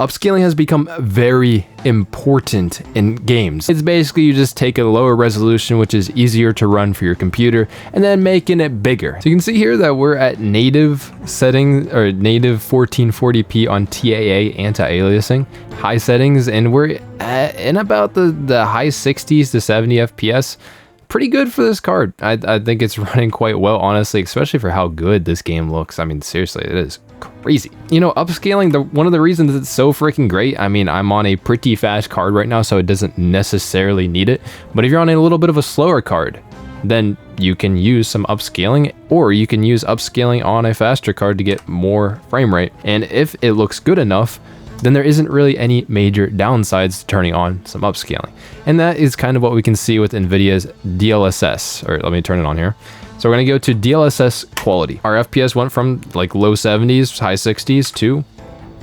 Upscaling has become very important in games. It's basically you just take a lower resolution, which is easier to run for your computer, and then making it bigger. So you can see here that we're at native settings, or native 1440p on TAA anti-aliasing, high settings, and we're in about the high 60s to 70 FPS. Pretty good for this card. I think it's running quite well, honestly, especially for how good this game looks. I mean, seriously, it is crazy. You know, upscaling, one of the reasons it's so freaking great, I mean, I'm on a pretty fast card right now, so it doesn't necessarily need it. But if you're on a little bit of a slower card, then you can use some upscaling, or you can use upscaling on a faster card to get more frame rate. And if it looks good enough, then there isn't really any major downsides to turning on some upscaling. And that is kind of what we can see with Nvidia's DLSS, or let me turn it on here. So we're gonna go to DLSS quality. Our FPS went from like low 70s, high 60s to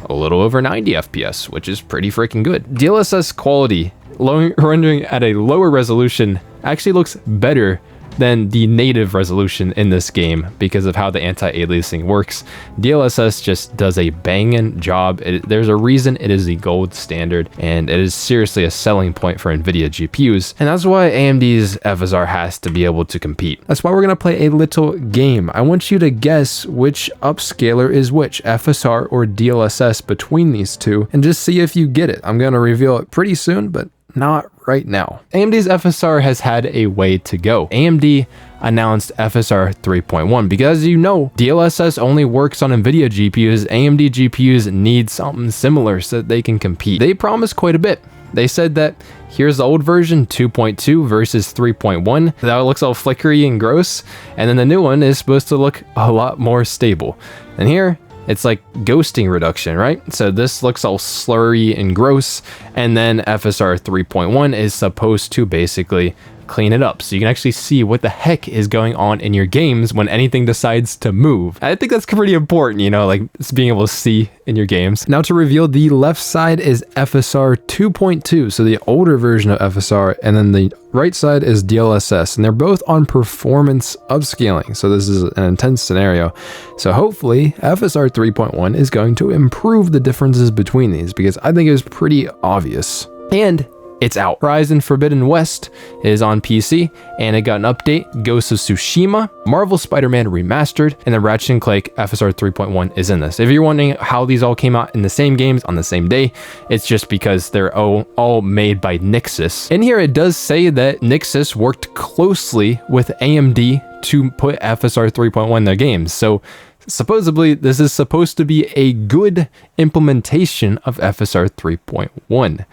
a little over 90 FPS, which is pretty freaking good. DLSS quality, rendering at a lower resolution, actually looks better than the native resolution in this game because of how the anti-aliasing works. DLSS just does a banging job. There's a reason it is the gold standard, and it is seriously a selling point for Nvidia GPUs, and that's why AMD's FSR has to be able to compete. That's why we're gonna play a little game. I want you to guess which upscaler is which, FSR or DLSS between these two, and just see if you get it. I'm gonna reveal it pretty soon, but not right now. AMD's FSR has had a way to go. AMD announced FSR 3.1 because, you know, DLSS only works on Nvidia GPUs. AMD GPUs need something similar so that they can compete. They promised quite a bit. They said that here's the old version 2.2 versus 3.1. That looks all flickery and gross. And then the new one is supposed to look a lot more stable. And here, it's like ghosting reduction, right? So this looks all slurry and gross. And then FSR 3.1 is supposed to basically clean it up, so you can actually see what the heck is going on in your games when anything decides to move. I think that's pretty important, you know, like it's being able to see in your games. Now to reveal, the left side is FSR 2.2, so the older version of FSR, and then the right side is DLSS, and they're both on performance upscaling, so this is an intense scenario. So hopefully FSR 3.1 is going to improve the differences between these, because I think it was pretty obvious. And it's out. Horizon Forbidden West is on PC, and it got an update. Ghost of Tsushima, Marvel Spider-Man Remastered, and then Ratchet & Clank FSR 3.1 is in this. If you're wondering how these all came out in the same games on the same day, it's just because they're all made by Nixxes. In here, it does say that Nixxes worked closely with AMD to put FSR 3.1 in their games. So supposedly, this is supposed to be a good implementation of FSR 3.1.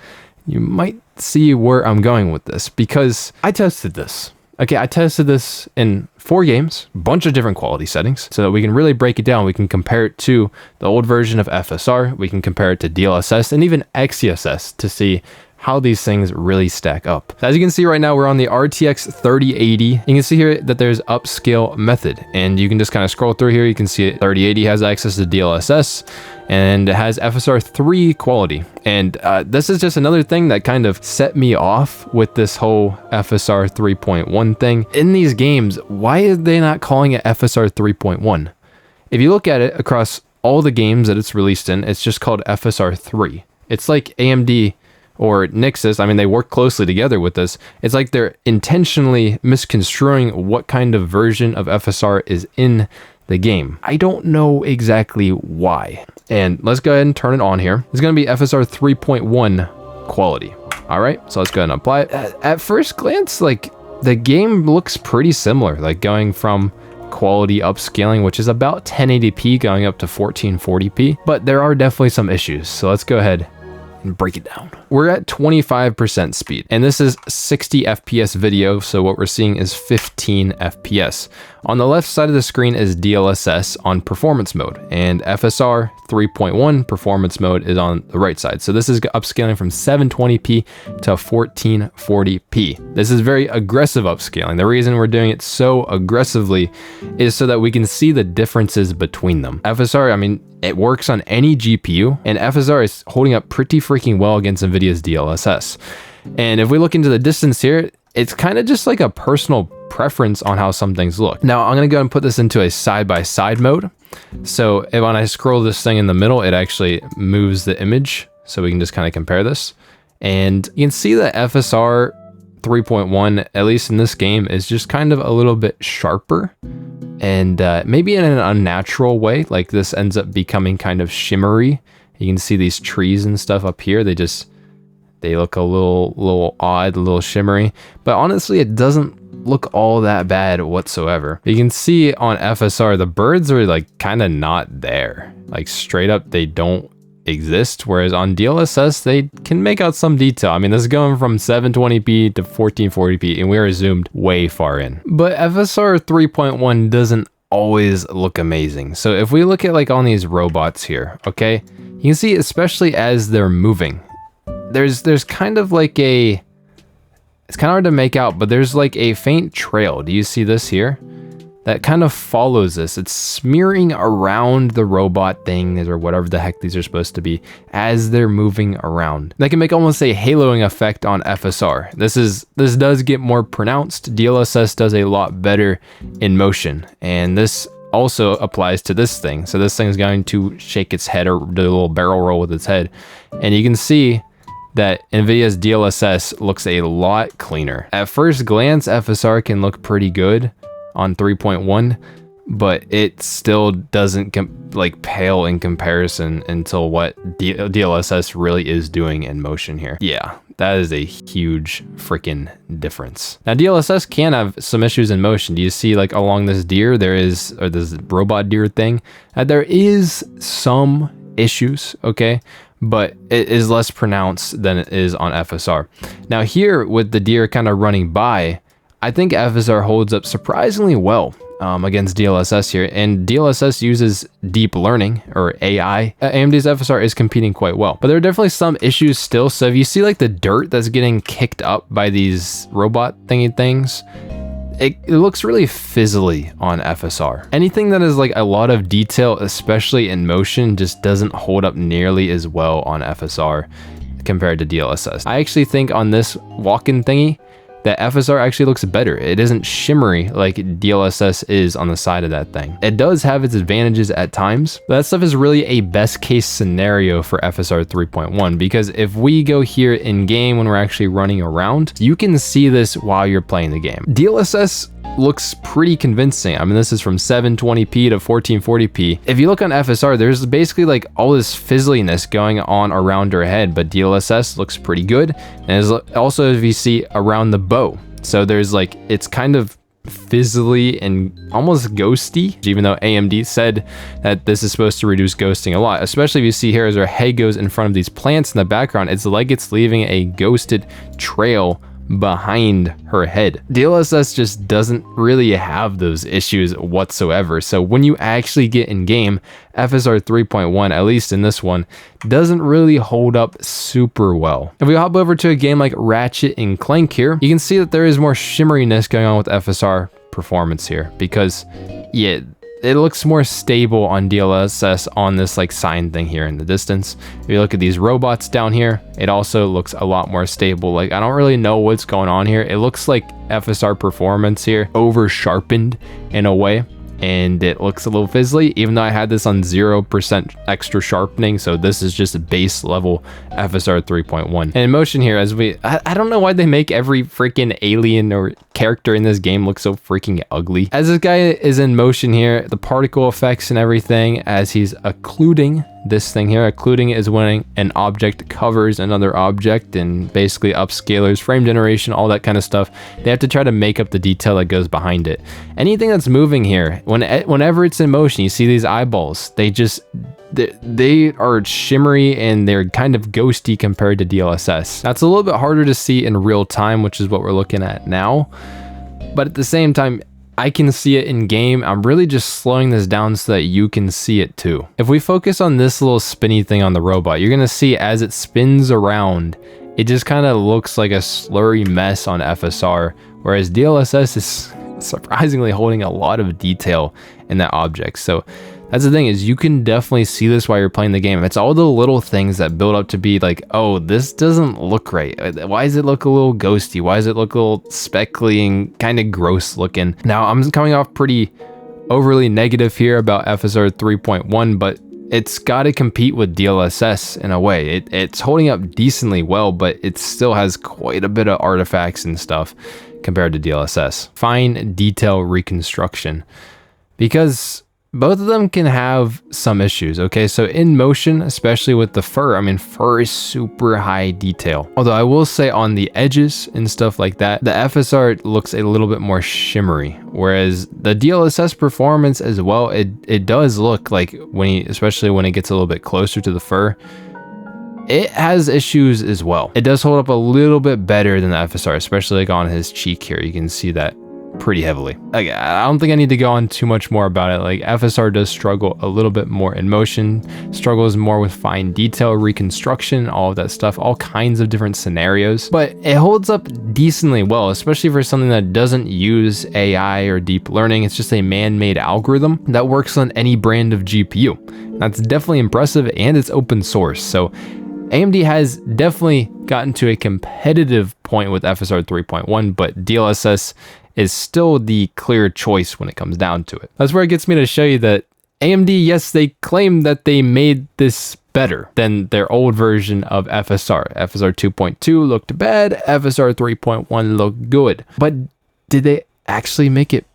You might see where I'm going with this, because I tested this. Okay, I tested this in 4 games, a bunch of different quality settings, so that we can really break it down. We can compare it to the old version of FSR, we can compare it to DLSS, and even XESS to see how these things really stack up. As you can see right now, we're on the RTX 3080. You can see here that there's upscale method, and you can just kind of scroll through here. You can see 3080 has access to DLSS, and it has FSR 3 quality. And this is just another thing that kind of set me off with this whole FSR 3.1 thing. In these games, why are they not calling it FSR 3.1? If you look at it across all the games that it's released in, it's just called FSR 3. It's like AMD or Nixxes, I mean, they work closely together with this. It's like they're intentionally misconstruing what kind of version of FSR is in the game. I don't know exactly why. And let's go ahead and turn it on here. It's going to be FSR 3.1 quality. All right, so let's go ahead and apply it. At first glance, like the game looks pretty similar, like going from quality upscaling, which is about 1080p going up to 1440p, but there are definitely some issues. So let's go ahead and break it down. We're at 25% speed, and this is 60 FPS video, so what we're seeing is 15 FPS. On the left side of the screen is DLSS on performance mode, and FSR 3.1 performance mode is on the right side. So this is upscaling from 720p to 1440p. This is very aggressive upscaling. The reason we're doing it so aggressively is so that we can see the differences between them. FSR, I mean, it works on any GPU, and FSR is holding up pretty freaking well against Nvidia's DLSS. And if we look into the distance here, it's kind of just like a personal preference on how some things look. Now I'm gonna go and put this into a side-by-side mode. So when I scroll this thing in the middle, it actually moves the image so we can just kind of compare this. And you can see that FSR 3.1, at least in this game, is just kind of a little bit sharper, and maybe in an unnatural way. Like this ends up becoming kind of shimmery. You can see these trees and stuff up here. They look a little odd, a little shimmery, but honestly, it doesn't look all that bad whatsoever. You can see on FSR, the birds are like kind of not there. Like straight up, they don't exist, whereas on DLSS they can make out some detail. I mean, this is going from 720p to 1440p, and we are zoomed way far in. But FSR 3.1 doesn't always look amazing. So if we look at like on these robots here, okay, you can see, especially as they're moving, there's kind of like a, it's kind of hard to make out, but there's like a faint trail. Do you see this here? That kind of follows this. It's smearing around the robot things or whatever the heck these are supposed to be as they're moving around. That can make almost a haloing effect on FSR. This does get more pronounced. DLSS does a lot better in motion, and this also applies to this thing. So this thing is going to shake its head or do a little barrel roll with its head, and you can see that Nvidia's DLSS looks a lot cleaner. At first glance, FSR can look pretty good on 3.1, but it still doesn't like pale in comparison until what DLSS really is doing in motion here. Yeah, that is a huge freaking difference. Now DLSS can have some issues in motion. Do you see like along this deer, there is, or this robot deer thing, there is some issues, okay? But it is less pronounced than it is on FSR. Now here with the deer kind of running by, I think FSR holds up surprisingly well against DLSS here, and DLSS uses deep learning or AI. AMD's FSR is competing quite well, but there are definitely some issues still. So if you see like the dirt that's getting kicked up by these robot thingy things, it looks really fizzly on FSR. Anything that is like a lot of detail, especially in motion, just doesn't hold up nearly as well on FSR compared to DLSS. I actually think on this walk-in thingy, that FSR actually looks better. It isn't shimmery like DLSS is on the side of that thing. It does have its advantages at times, but that stuff is really a best case scenario for FSR 3.1, because if we go here in game when we're actually running around, you can see this while you're playing the game. DLSS looks pretty convincing. I mean, this is from 720p to 1440p. If you look on FSR, there's basically like all this fizzliness going on around her head, but DLSS looks pretty good. And also, if you see around the bow, so there's like, it's kind of fizzly and almost ghosty, even though AMD said that this is supposed to reduce ghosting a lot. Especially if you see here as her head goes in front of these plants in the background, it's like it's leaving a ghosted trail behind her head. DLSS just doesn't really have those issues whatsoever. So when you actually get in game, FSR 3.1, at least in this one, doesn't really hold up super well. If we hop over to a game like Ratchet and Clank here, you can see that there is more shimmeriness going on with FSR performance here, because yeah, it looks more stable on DLSS on this like sign thing here in the distance. If you look at these robots down here, it also looks a lot more stable. Like, I don't really know what's going on here. It looks like FSR performance here over sharpened in a way, and it looks a little fizzly, even though I had this on 0% extra sharpening. So this is just base level FSR 3.1. And in motion here, as I don't know why they make every freaking alien or character in this game look so freaking ugly. As this guy is in motion here, the particle effects and everything, as he's occluding this thing here. Occluding is when an object covers another object, and basically upscalers, frame generation, all that kind of stuff. They have to try to make up the detail that goes behind it. Anything that's moving here, whenever it's in motion, you see these eyeballs. They are shimmery and they're kind of ghosty compared to DLSS. That's a little bit harder to see in real time, which is what we're looking at now. But at the same time, I can see it in game. I'm really just slowing this down so that you can see it too. If we focus on this little spinny thing on the robot, you're gonna see as it spins around, it just kind of looks like a slurry mess on FSR, whereas DLSS is surprisingly holding a lot of detail in that object. So that's the thing, is you can definitely see this while you're playing the game. It's all the little things that build up to be like, oh, this doesn't look right. Why does it look a little ghosty? Why does it look a little speckly and kind of gross looking? Now, I'm coming off pretty overly negative here about FSR 3.1, but it's got to compete with DLSS in a way. It's holding up decently well, but it still has quite a bit of artifacts and stuff compared to DLSS. Fine detail reconstruction, because both of them can have some issues, okay? So in motion, especially with the fur, I mean, fur is super high detail. Although I will say on the edges and stuff like that, the FSR looks a little bit more shimmery, whereas the DLSS performance as well, it does look like especially when it gets a little bit closer to the fur, it has issues as well. It does hold up a little bit better than the FSR, especially like on his cheek here. You can see that pretty heavily. Like, I don't think I need to go on too much more about it. Like, FSR does struggle a little bit more in motion, struggles more with fine detail reconstruction, all of that stuff, all kinds of different scenarios, but it holds up decently well, especially for something that doesn't use AI or deep learning. It's just a man-made algorithm that works on any brand of GPU. That's definitely impressive, and it's open source. So AMD has definitely gotten to a competitive point with FSR 3.1, but DLSS is still the clear choice when it comes down to it. That's where it gets me to show you that AMD, yes, they claim that they made this better than their old version of FSR. FSR 2.2 looked bad, FSR 3.1 looked good. But did they actually make it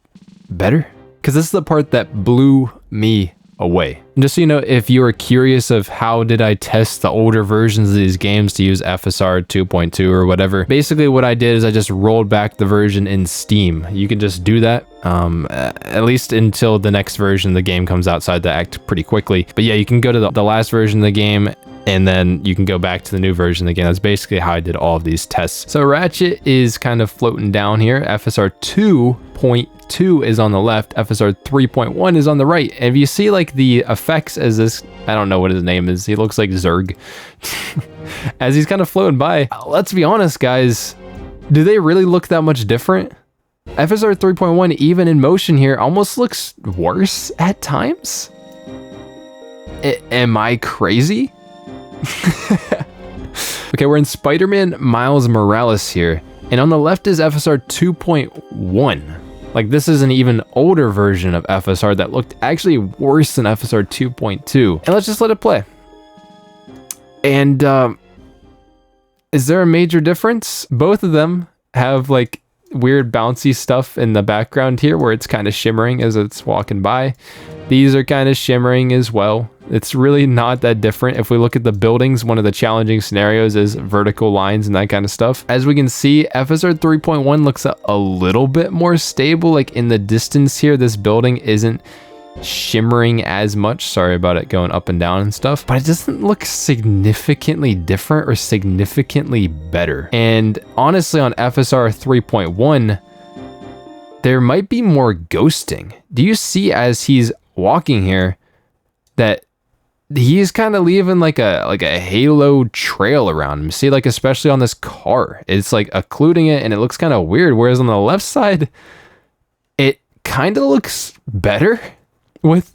better? Because this is the part that blew me away. And just so you know, if you were curious of how did I test the older versions of these games to use FSR 2.2 or whatever, basically what I did is I just rolled back the version in Steam. You can just do that, at least until the next version of the game comes out, so I had to act pretty quickly. But yeah, you can go to the last version of the game, and then you can go back to the new version again. That's basically how I did all of these tests. So Ratchet is kind of floating down here. FSR 2.2 is on the left, FSR 3.1 is on the right. And if you see like the effects as this, I don't know what his name is, he looks like Zerg. As he's kind of floating by, let's be honest guys, do they really look that much different? FSR 3.1, even in motion here, almost looks worse at times. Am I crazy? Okay, we're in Spider-Man Miles Morales here, and on the left is FSR 2.1. Like, this is an even older version of FSR that looked actually worse than FSR 2.2. And let's just let it play. And is there a major difference? Both of them have like weird bouncy stuff in the background here where it's kind of shimmering as it's walking by. These are kind of shimmering as well. It's really not that different. If we look at the buildings, one of the challenging scenarios is vertical lines and that kind of stuff. As we can see, FSR 3.1 looks a little bit more stable. Like in the distance here, this building isn't shimmering as much. Sorry about it going up and down and stuff, but it doesn't look significantly different or significantly better. And honestly, on FSR 3.1, there might be more ghosting. Do you see as he's walking here that he's kind of leaving like a halo trail around him? See, like especially on this car, it's like occluding it and it looks kind of weird. Whereas on the left side, it kind of looks better with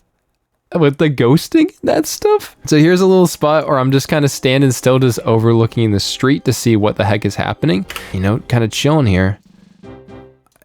the ghosting and that stuff. So here's a little spot where I'm just kind of standing still, just overlooking the street to see what the heck is happening. You know, kind of chilling here.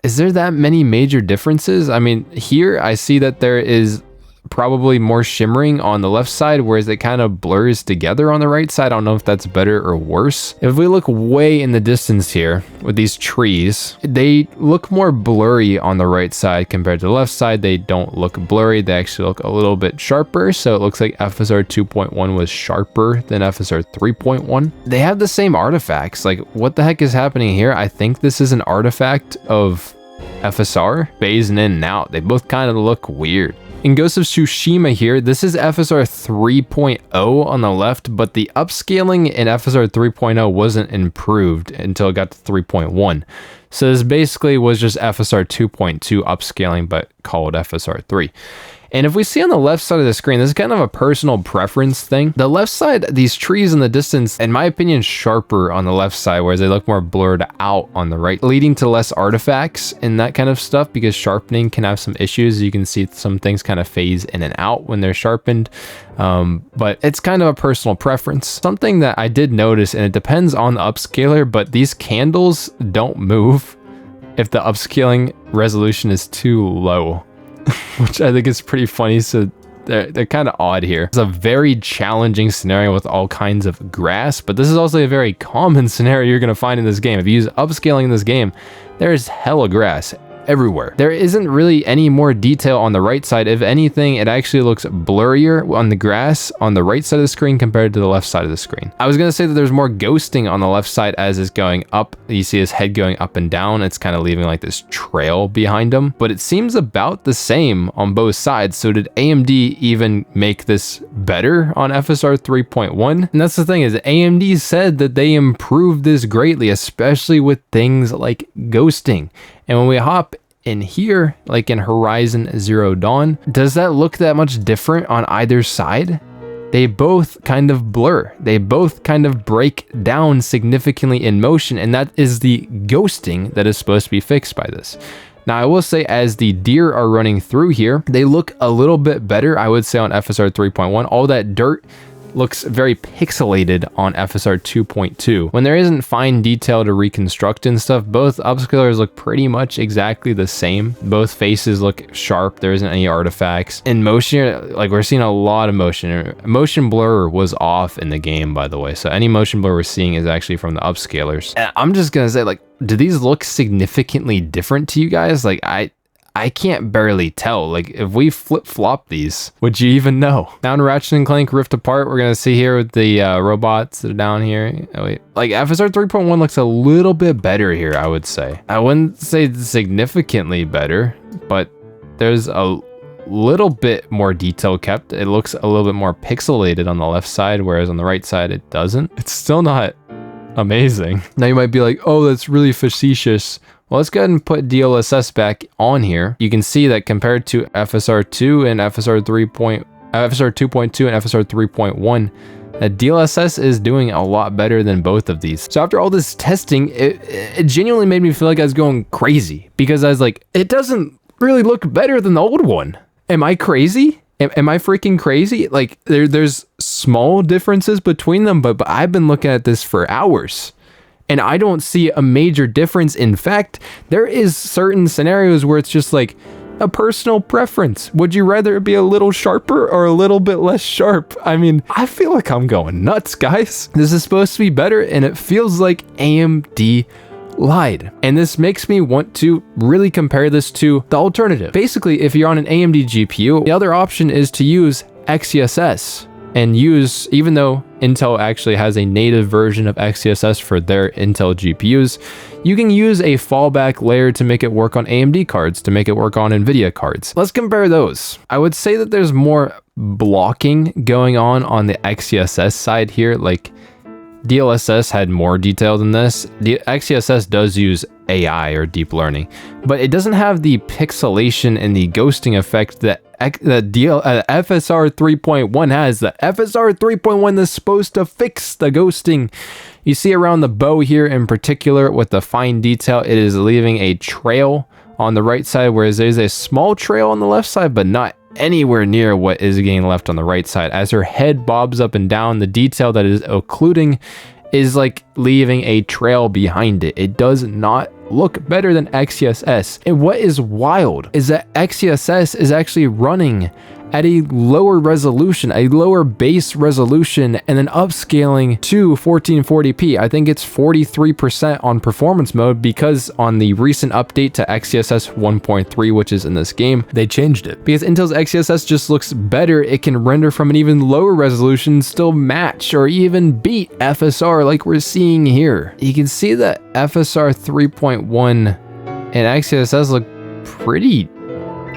Is there that many major differences? I mean, here I see that there is probably more shimmering on the left side, whereas it kind of blurs together on the right side. I don't know if that's better or worse. If we look way in the distance here with these trees, they look more blurry on the right side compared to the left side. They don't look blurry. They actually look a little bit sharper. So it looks like FSR 2.1 was sharper than FSR 3.1. They have the same artifacts. Like, what the heck is happening here? I think this is an artifact of FSR phasing in and out. They both kind of look weird. In Ghost of Tsushima here, this is FSR 3.0 on the left, but the upscaling in FSR 3.0 wasn't improved until it got to 3.1. So this basically was just FSR 2.2 upscaling, but called FSR 3. And if we see on the left side of the screen, this is kind of a personal preference thing. The left side, these trees in the distance, in my opinion, sharper on the left side, whereas they look more blurred out on the right, leading to less artifacts and that kind of stuff, because sharpening can have some issues. You can see some things kind of phase in and out when they're sharpened. But it's kind of a personal preference. Something that I did notice, and it depends on the upscaler, but these candles don't move if the upscaling resolution is too low. Which I think is pretty funny. So they're kind of odd here. It's a very challenging scenario with all kinds of grass, but this is also a very common scenario you're going to find in this game. If you use upscaling in this game, there's hella grass everywhere. There isn't really any more detail on the right side. If anything, it actually looks blurrier on the grass on the right side of the screen compared to the left side of the screen. I was going to say that there's more ghosting on the left side as it's going up. You see his head going up and down. It's kind of leaving like this trail behind him, but it seems about the same on both sides. So did AMD even make this better on FSR 3.1? And that's the thing, is AMD said that they improved this greatly, especially with things like ghosting. And when we hop in here, like in Horizon Zero Dawn, does that look that much different on either side? They both kind of blur. They both kind of break down significantly in motion, and that is the ghosting that is supposed to be fixed by this. Now, I will say as the deer are running through here, they look a little bit better, I would say, on FSR 3.1. All that dirt looks very pixelated on FSR 2.2. When there isn't fine detail to reconstruct and stuff, both upscalers look pretty much exactly the same. Both faces look sharp. There isn't any artifacts. In motion, like we're seeing a lot of motion. Motion blur was off in the game, by the way. So any motion blur we're seeing is actually from the upscalers. And I'm just gonna say, like, do these look significantly different to you guys? Like, I can't barely tell. Like, if we flip-flop these, would you even know? Now in Ratchet & Clank Rift Apart, we're going to see here with the robots that are down here. Oh, wait. Like, FSR 3.1 looks a little bit better here, I would say. I wouldn't say significantly better, but there's a little bit more detail kept. It looks a little bit more pixelated on the left side, whereas on the right side, it doesn't. It's still not amazing. Now you might be like, oh, that's really facetious. Well, let's go ahead and put DLSS back on here. You can see that compared to FSR 2 and FSR 2.2 and FSR 3.1, DLSS is doing a lot better than both of these. So after all this testing, it genuinely made me feel like I was going crazy, because I was like, it doesn't really look better than the old one. Am I crazy? Am I freaking crazy? Like, there's small differences between them, but I've been looking at this for hours, and I don't see a major difference. In fact, there is certain scenarios where it's just like a personal preference. Would you rather it be a little sharper or a little bit less sharp? I mean, I feel like I'm going nuts, guys. This is supposed to be better, and it feels like AMD lied. And this makes me want to really compare this to the alternative. Basically, if you're on an AMD GPU, the other option is to use XESS. And use, even though Intel actually has a native version of XESS for their Intel GPUs, you can use a fallback layer to make it work on AMD cards, to make it work on Nvidia cards. Let's compare those. I would say that there's more blocking going on the XESS side here. Like, DLSS had more detail than this. The XESS does use AI or deep learning, but it doesn't have the pixelation and the ghosting effect that FSR 3.1 has. The FSR 3.1 is supposed to fix the ghosting. You see around the bow here in particular with the fine detail, it is leaving a trail on the right side, whereas there's a small trail on the left side, but not anywhere near what is getting left on the right side. As her head bobs up and down, the detail that is occluding is like leaving a trail behind it. It does not look better than XESS. And what is wild is that XESS is actually running at a lower resolution, a lower base resolution, and then upscaling to 1440p. I think it's 43% on performance mode, because on the recent update to XESS 1.3, which is in this game, they changed it. Because Intel's XESS just looks better. It can render from an even lower resolution, still match or even beat FSR like we're seeing here. You can see that FSR 3.1 and XESS look pretty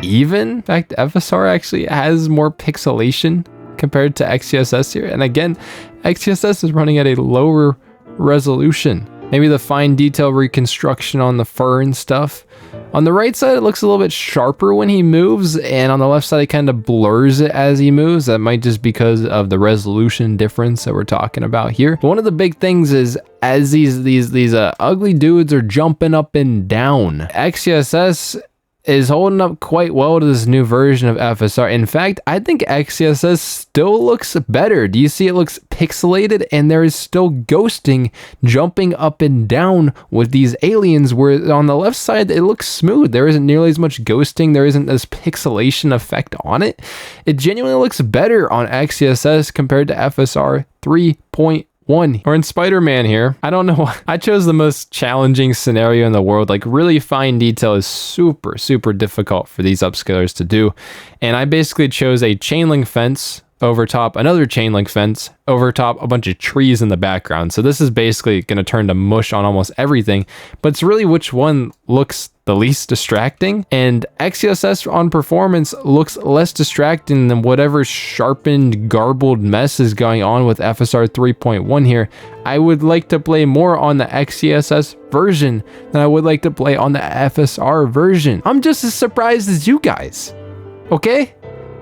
even. In fact, FSR actually has more pixelation compared to XESS here. And again, XESS is running at a lower resolution. Maybe the fine detail reconstruction on the fur and stuff. On the right side, it looks a little bit sharper when he moves, and on the left side, it kind of blurs it as he moves. That might just because of the resolution difference that we're talking about here. But one of the big things is as these ugly dudes are jumping up and down, XESS is holding up quite well to this new version of FSR. In fact, I think XESS still looks better. Do you see it looks pixelated, and there is still ghosting jumping up and down with these aliens, where on the left side it looks smooth. There isn't nearly as much ghosting. There isn't this pixelation effect on it. It genuinely looks better on XESS compared to FSR 3.1. Or in Spider-Man here, I don't know why. I chose the most challenging scenario in the world. Like, really fine detail is super, super difficult for these upscalers to do. And I basically chose a chain link fence over top another chain link fence, over top a bunch of trees in the background. So this is basically going to turn to mush on almost everything, but it's really which one looks the least distracting. And XESS on performance looks less distracting than whatever sharpened, garbled mess is going on with FSR 3.1 here. I would like to play more on the XESS version than I would like to play on the FSR version. I'm just as surprised as you guys, okay?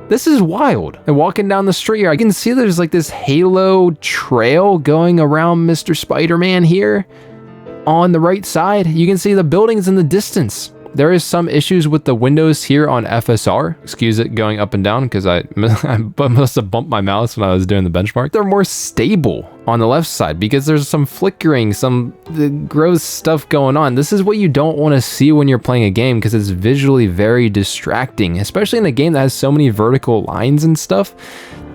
This is wild. And walking down the street here, I can see there's like this halo trail going around Mr. Spider-Man here. On the right side, you can see the buildings in the distance. There is some issues with the windows here on FSR. Excuse it going up and down because I must have bumped my mouse when I was doing the benchmark. They're more stable on the left side because there's some flickering, some gross stuff going on. This is what you don't want to see when you're playing a game because it's visually very distracting, especially in a game that has so many vertical lines and stuff.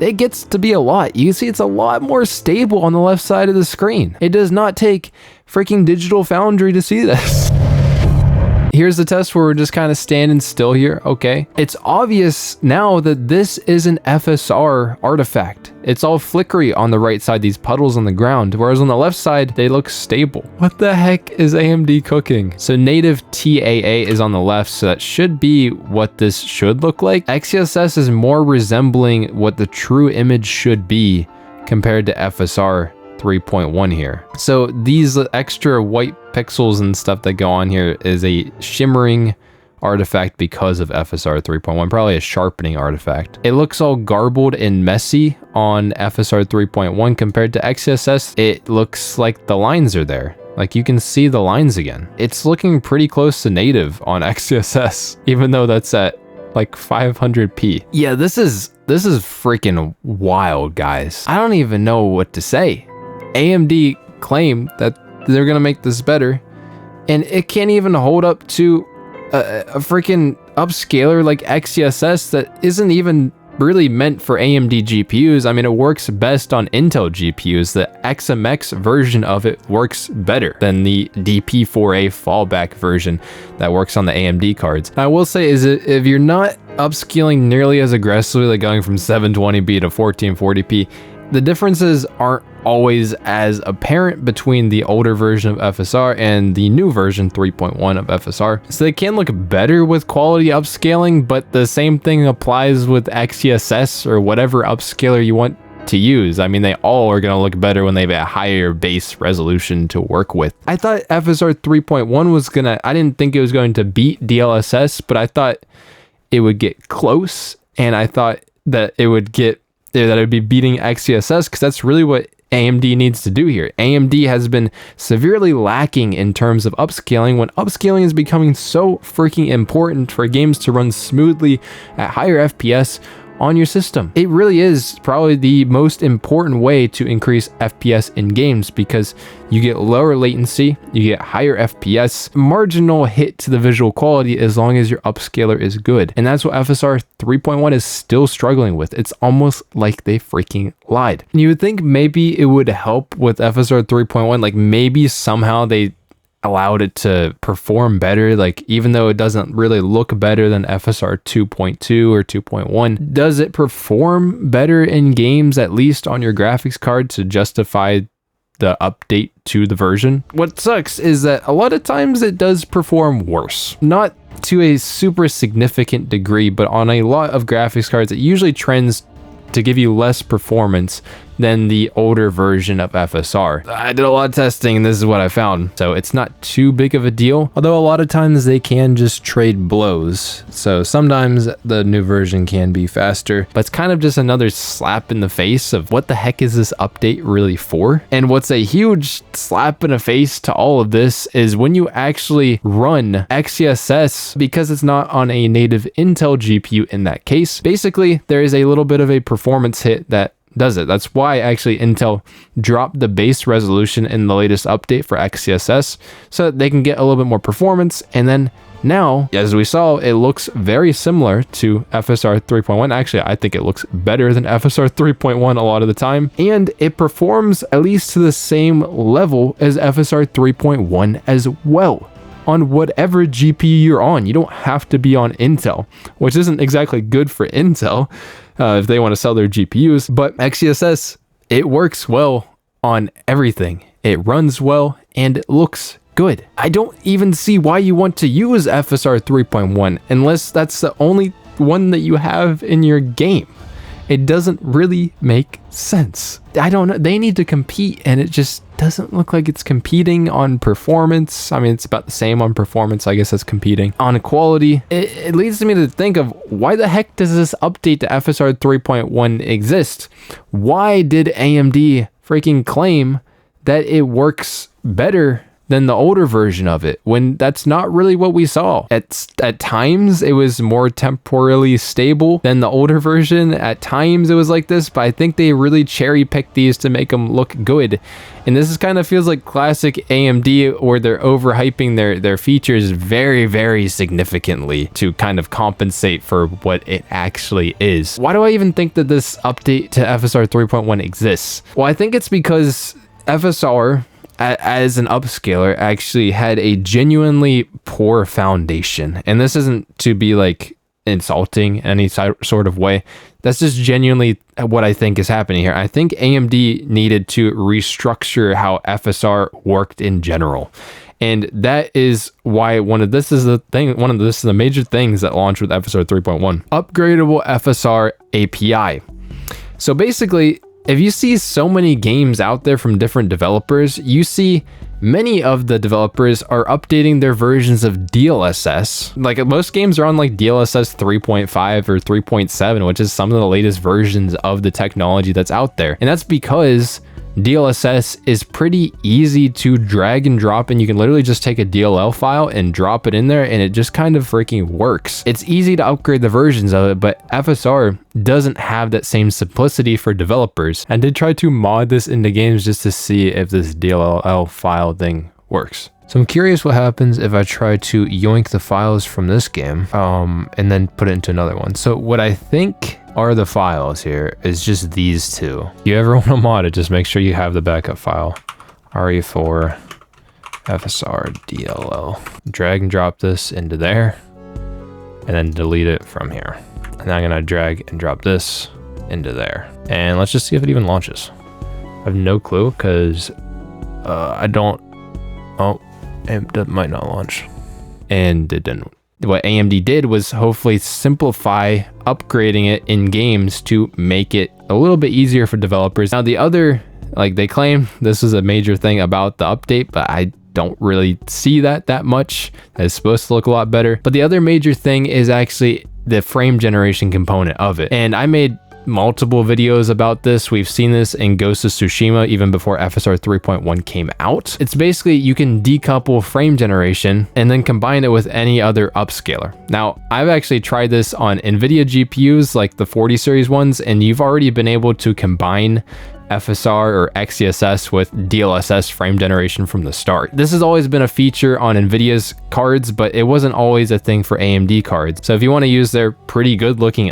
It gets to be a lot. You can see it's a lot more stable on the left side of the screen. It does not take freaking Digital Foundry to see this. Here's the test where we're just kind of standing still here, okay? It's obvious now that this is an FSR artifact. It's all flickery on the right side, these puddles on the ground, whereas on the left side, they look stable. What the heck is AMD cooking? So native TAA is on the left, so that should be what this should look like. XESS is more resembling what the true image should be compared to FSR 3.1 here. So these extra white pixels and stuff that go on here is a shimmering artifact because of FSR 3.1, probably a sharpening artifact. It looks all garbled and messy on FSR 3.1 compared to XESS. It looks like the lines are there. Like, you can see the lines again. It's looking pretty close to native on XESS, even though that's at like 500p. Yeah, this is freaking wild, guys. I don't even know what to say. AMD claimed that they're gonna make this better, and it can't even hold up to a freaking upscaler like XESS that isn't even really meant for AMD GPUs. I mean, it works best on Intel GPUs. The XMX version of it works better than the DP4A fallback version that works on the AMD cards. I will say is that if you're not upscaling nearly as aggressively, like going from 720p to 1440p, the differences aren't always as apparent between the older version of FSR and the new version 3.1 of FSR. So they can look better with quality upscaling, but the same thing applies with XESS or whatever upscaler you want to use. I mean, they all are going to look better when they have a higher base resolution to work with. I thought FSR 3.1 was I didn't think it was going to beat DLSS, but I thought it would get close, and I thought that it would be beating XESS, because that's really what AMD needs to do here. AMD has been severely lacking in terms of upscaling when upscaling is becoming so freaking important for games to run smoothly at higher FPS on your system. It really is probably the most important way to increase FPS in games, because you get lower latency, you get higher FPS, marginal hit to the visual quality as long as your upscaler is good. And that's what FSR 3.1 is still struggling with. It's almost like they freaking lied. And you would think maybe it would help with FSR 3.1, like maybe somehow they allowed it to perform better, like even though it doesn't really look better than FSR 2.2 or 2.1, does it perform better in games, at least on your graphics card, to justify the update to the version? What sucks is that a lot of times it does perform worse. Not to a super significant degree, but on a lot of graphics cards, it usually trends to give you less performance than the older version of FSR. I did a lot of testing and this is what I found. So it's not too big of a deal, although a lot of times they can just trade blows. So sometimes the new version can be faster, but it's kind of just another slap in the face of what the heck is this update really for? And what's a huge slap in the face to all of this is when you actually run XESS, because it's not on a native Intel GPU in that case, basically there is a little bit of a performance hit that does it. That's why actually Intel dropped the base resolution in the latest update for XESS so that they can get a little bit more performance. And then now, as we saw, it looks very similar to FSR 3.1. Actually, I think it looks better than FSR 3.1 a lot of the time. And it performs at least to the same level as FSR 3.1 as well on whatever GPU you're on. You don't have to be on Intel, which isn't exactly good for Intel if they want to sell their GPUs. But XESS, it works well on everything. It runs well and it looks good. I don't even see why you want to use FSR 3.1 unless that's the only one that you have in your game. It doesn't really make sense. I don't know. They need to compete and it just doesn't look like it's competing on performance. I mean, it's about the same on performance, I guess, as competing on quality. It leads me to think of why the heck does this update to FSR 3.1 exist? Why did AMD freaking claim that it works better than the older version of it, when that's not really what we saw? At times it was more temporally stable than the older version. At times it was like this, but I think they really cherry picked these to make them look good. And this is kind of feels like classic AMD, where they're overhyping their features very, very significantly to kind of compensate for what it actually is. Why do I even think that this update to FSR 3.1 exists? Well, I think it's because FSR as an upscaler actually had a genuinely poor foundation. And this isn't to be like insulting in any sort of way. That's just genuinely what I think is happening here. I think AMD needed to restructure how FSR worked in general. And that is why this is the major things that launched with FSR 3.1. Upgradable FSR API. So basically, if you see so many games out there from different developers, you see many of the developers are updating their versions of DLSS. Like most games are on like DLSS 3.5 or 3.7, which is some of the latest versions of the technology that's out there. And that's because DLSS is pretty easy to drag and drop, and you can literally just take a DLL file and drop it in there and it just kind of freaking works. It's easy to upgrade the versions of it, but FSR doesn't have that same simplicity for developers. I did try to mod this into games just to see if this DLL file thing works. So I'm curious what happens if I try to yoink the files from this game and then put it into another one. So what I think are the files here is just these two. If you ever want to mod it, just make sure you have the backup file. RE4 FSR DLL. Drag and drop this into there and then delete it from here. And then I'm gonna drag and drop this into there. And let's just see if it even launches. I have no clue because I don't, oh, it might not launch. And it didn't. What AMD did was hopefully simplify upgrading it in games to make it a little bit easier for developers. Now the other, like they claim this is a major thing about the update, but I don't really see that much. It's supposed to look a lot better. But the other major thing is actually the frame generation component of it. And I made multiple videos about this. We've seen this in Ghost of Tsushima even before FSR 3.1 came out. It's basically you can decouple frame generation and then combine it with any other upscaler. Now, I've actually tried this on Nvidia GPUs like the 40 series ones, and you've already been able to combine FSR or XESS with DLSS frame generation from the start. This has always been a feature on Nvidia's cards, but it wasn't always a thing for AMD cards. So if you want to use their pretty good looking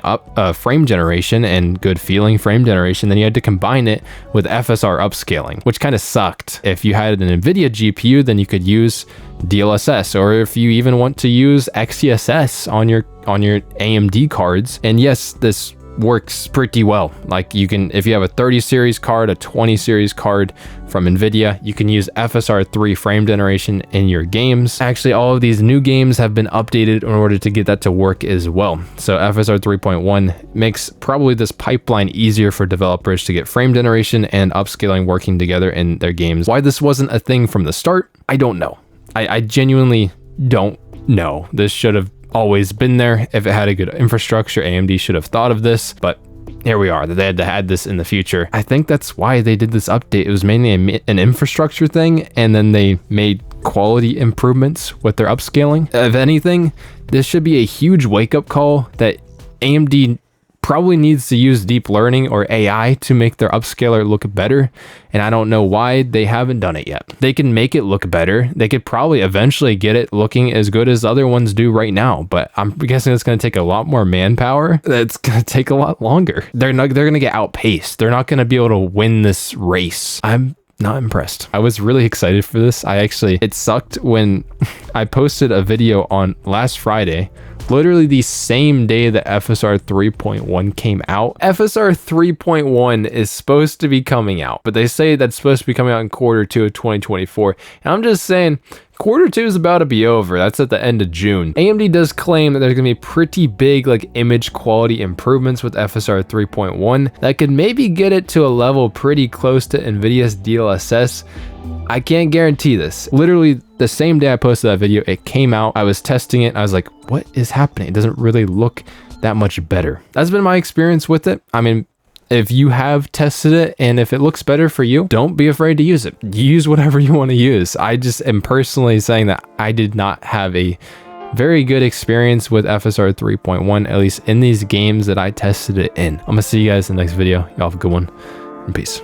frame generation and good feeling frame generation, then you had to combine it with FSR upscaling, which kind of sucked. If you had an Nvidia GPU, then you could use DLSS, or if you even want to use XESS on your AMD cards. And yes, this works pretty well. Like you can, if you have a 30 series card, a 20 series card from Nvidia, you can use FSR 3 frame generation in your games. Actually, all of these new games have been updated in order to get that to work as well. So FSR 3.1 makes probably this pipeline easier for developers to get frame generation and upscaling working together in their games. Why this wasn't a thing from the start, I don't know. I genuinely don't know. This should have always been there. If it had a good infrastructure, AMD should have thought of this, but here we are. They had to add this in the future. I think that's why they did this update. It was mainly an infrastructure thing, and then they made quality improvements with their upscaling. If anything, this should be a huge wake-up call that AMD probably needs to use deep learning or AI to make their upscaler look better, and I don't know why they haven't done it yet. They can make it look better. They could probably eventually get it looking as good as other ones do right now, but I'm guessing it's going to take a lot more manpower. It's going to take a lot longer. They're going to get outpaced. They're not going to be able to win this race. I'm not impressed. I was really excited for this. It sucked when I posted a video on last Friday, literally the same day that FSR 3.1 came out. FSR 3.1 is supposed to be coming out, but they say that's supposed to be coming out in Q2 of 2024. And I'm just saying, Q2 is about to be over. That's at the end of June. AMD does claim that there's gonna be pretty big like image quality improvements with FSR 3.1 that could maybe get it to a level pretty close to Nvidia's DLSS. I can't guarantee this. Literally the same day I posted that video, it came out. I was testing it and I was like, what is happening? It doesn't really look that much better. That's been my experience with it. I mean, if you have tested it and if it looks better for you, don't be afraid to use it. Use whatever you want to use. I just am personally saying that I did not have a very good experience with FSR 3.1, at least in these games that I tested it in. I'm gonna see you guys in the next video. Y'all have a good one, and peace.